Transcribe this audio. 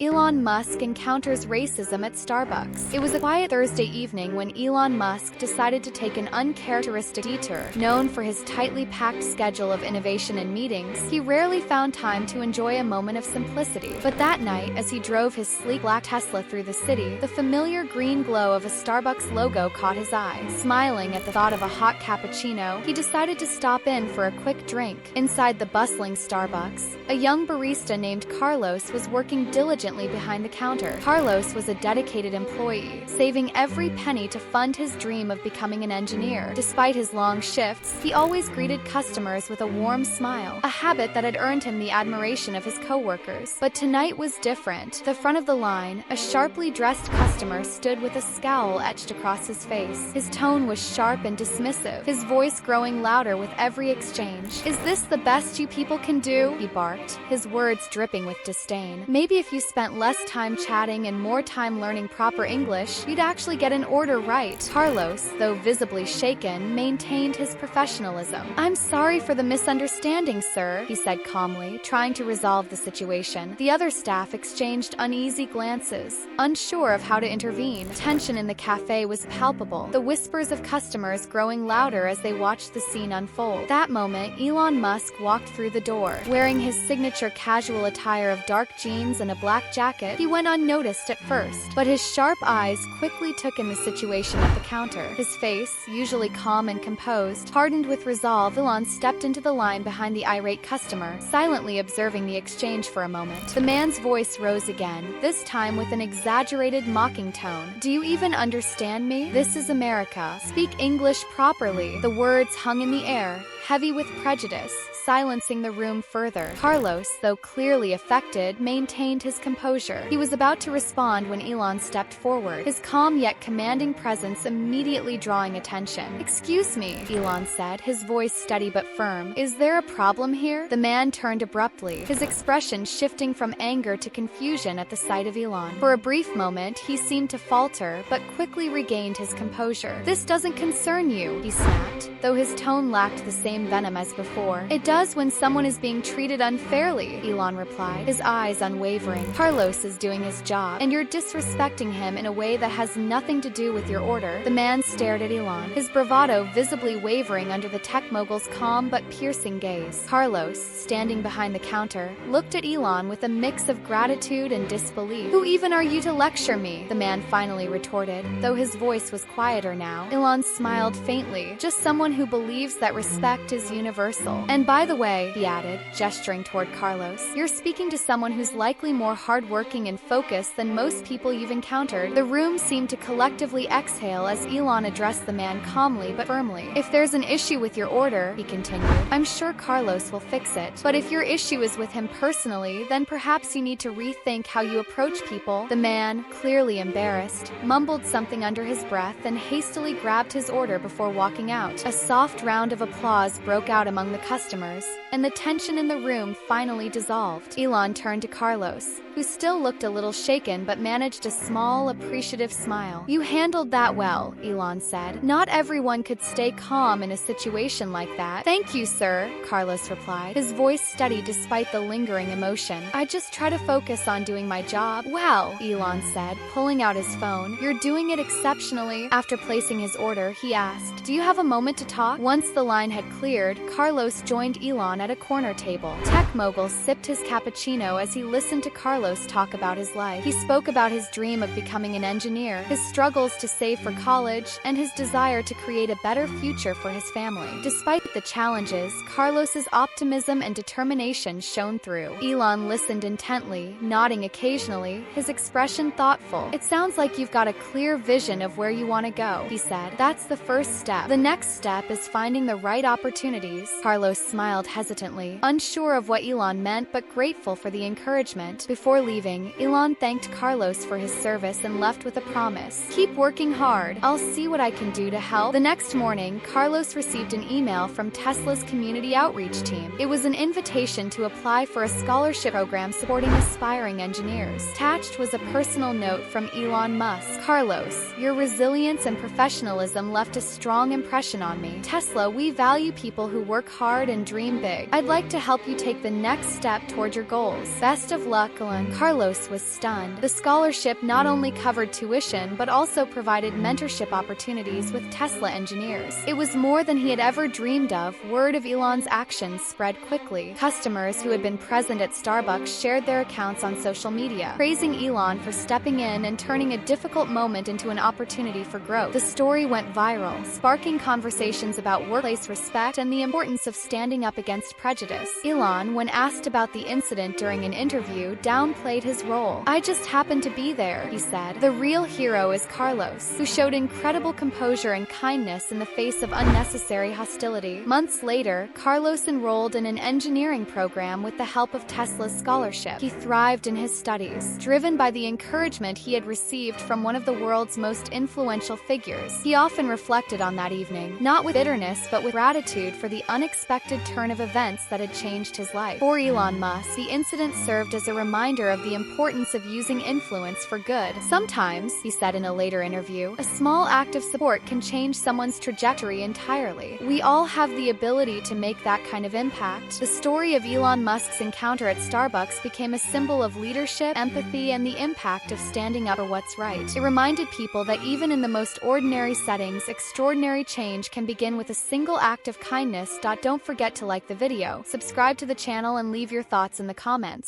Elon Musk encounters racism at Starbucks. It was a quiet Thursday evening when Elon Musk decided to take an uncharacteristic detour. Known for his tightly packed schedule of innovation and meetings, he rarely found time to enjoy a moment of simplicity. But that night, as he drove his sleek black Tesla through the city, the familiar green glow of a Starbucks logo caught his eye. Smiling at the thought of a hot cappuccino, he decided to stop in for a quick drink. Inside the bustling Starbucks, a young barista named Carlos was working diligently behind the counter. Carlos was a dedicated employee, saving every penny to fund his dream of becoming an engineer. Despite his long shifts, he always greeted customers with a warm smile, a habit that had earned him the admiration of his coworkers. But tonight was different. At the front of the line, a sharply dressed customer stood with a scowl etched across his face. His tone was sharp and dismissive, his voice growing louder with every exchange. "Is this the best you people can do?" he barked, his words dripping with disdain. "Maybe if you spent less time chatting and more time learning proper English, you'd actually get an order right." Carlos, though visibly shaken, maintained his professionalism. "I'm sorry for the misunderstanding, sir," he said calmly, trying to resolve the situation. The other staff exchanged uneasy glances, unsure of how to intervene. Tension in the cafe was palpable, the whispers of customers growing louder as they watched the scene unfold. That moment, Elon Musk walked through the door. Wearing his signature casual attire of dark jeans and a black jacket, he went unnoticed at first, but his sharp eyes quickly took in the situation at the counter. His face, usually calm and composed, hardened with resolve. Elon stepped into the line behind the irate customer, silently observing the exchange for a moment. The man's voice rose again, this time with an exaggerated mocking tone. "Do you even understand me? This is America. Speak English properly." The words hung in the air, heavy with prejudice, silencing the room further. Carlos, though clearly affected, maintained his composure. He was about to respond when Elon stepped forward, his calm yet commanding presence immediately drawing attention. "Excuse me," Elon said, his voice steady but firm. "Is there a problem here?" The man turned abruptly, his expression shifting from anger to confusion at the sight of Elon. For a brief moment, he seemed to falter, but quickly regained his composure. "This doesn't concern you," he snapped, though his tone lacked the same venom as before. "It does when someone is being treated unfairly," Elon replied, his eyes unwavering. "Carlos is doing his job, and you're disrespecting him in a way that has nothing to do with your order." The man stared at Elon, his bravado visibly wavering under the tech mogul's calm but piercing gaze. Carlos, standing behind the counter, looked at Elon with a mix of gratitude and disbelief. "Who even are you to lecture me?" the man finally retorted, though his voice was quieter now. Elon smiled faintly. "Just someone who believes that respect is universal. And by the way," he added, gesturing toward Carlos, "you're speaking to someone who's likely more hardworking and focused than most people you've encountered." The room seemed to collectively exhale as Elon addressed the man calmly but firmly. "If there's an issue with your order," he continued, "I'm sure Carlos will fix it. But if your issue is with him personally, then perhaps you need to rethink how you approach people." The man, clearly embarrassed, mumbled something under his breath and hastily grabbed his order before walking out. A soft round of applause broke out among the customers, and the tension in the room finally dissolved. Elon turned to Carlos, who still looked a little shaken but managed a small, appreciative smile. "You handled that well," Elon said. "Not everyone could stay calm in a situation like that." "Thank you, sir," Carlos replied, his voice steady despite the lingering emotion. "I just try to focus on doing my job." "Well," Elon said, pulling out his phone, "you're doing it exceptionally." After placing his order, he asked, "Do you have a moment to talk?" Once the line had cleared, Carlos joined Elon at a corner table. Tech mogul sipped his cappuccino as he listened to Carlos talk about his life. He spoke about his dream of becoming an engineer, his struggles to save for college, and his desire to create a better future for his family. Despite the challenges, Carlos's optimism and determination shone through. Elon listened intently, nodding occasionally, his expression thoughtful. "It sounds like you've got a clear vision of where you want to go," he said. "That's the first step. The next step is finding the right opportunities." Carlos smiled hesitantly, unsure of what Elon meant but grateful for the encouragement. Before leaving, Elon thanked Carlos for his service and left with a promise. "Keep working hard. I'll see what I can do to help." The next morning, Carlos received an email from Tesla's community outreach team. It was an invitation to apply for a scholarship program supporting aspiring engineers. Attached was a personal note from Elon Musk. "Carlos, your resilience and professionalism left a strong impression on me. Tesla, we value people who work hard and dream big. I'd like to help you take the next step toward your goals. Best of luck, Elon." Carlos was stunned. The scholarship not only covered tuition but also provided mentorship opportunities with Tesla engineers. It was more than he had ever dreamed of. Word of Elon's actions spread quickly. Customers who had been present at Starbucks shared their accounts on social media, praising Elon for stepping in and turning a difficult moment into an opportunity for growth. The story went viral, sparking conversations about workplace respect and the importance of standing up against prejudice. Elon, when asked about the incident during an interview, downplayed his role. "I just happened to be there," he said. The real hero is Carlos, who showed incredible composure and kindness in the face of unnecessary hostility. Months later, Carlos enrolled in an engineering program with the help of Tesla's scholarship. He thrived in his studies, driven by the encouragement he had received from one of the world's most influential figures. He often reflected on that evening, not with bitterness but with gratitude for the unexpected turn of events that had changed his life. For Elon Musk, the incident served as a reminder of the importance of using influence for good. "Sometimes," he said in a later interview, "a small act of support can change someone's trajectory entirely. We all have the ability to make that kind of impact." The story of Elon Musk's encounter at Starbucks became a symbol of leadership, empathy, and the impact of standing up for what's right. It reminded people that even in the most ordinary settings, extraordinary change can begin with a single act of kindness. Don't forget to like the video, subscribe to the channel, and leave your thoughts in the comments.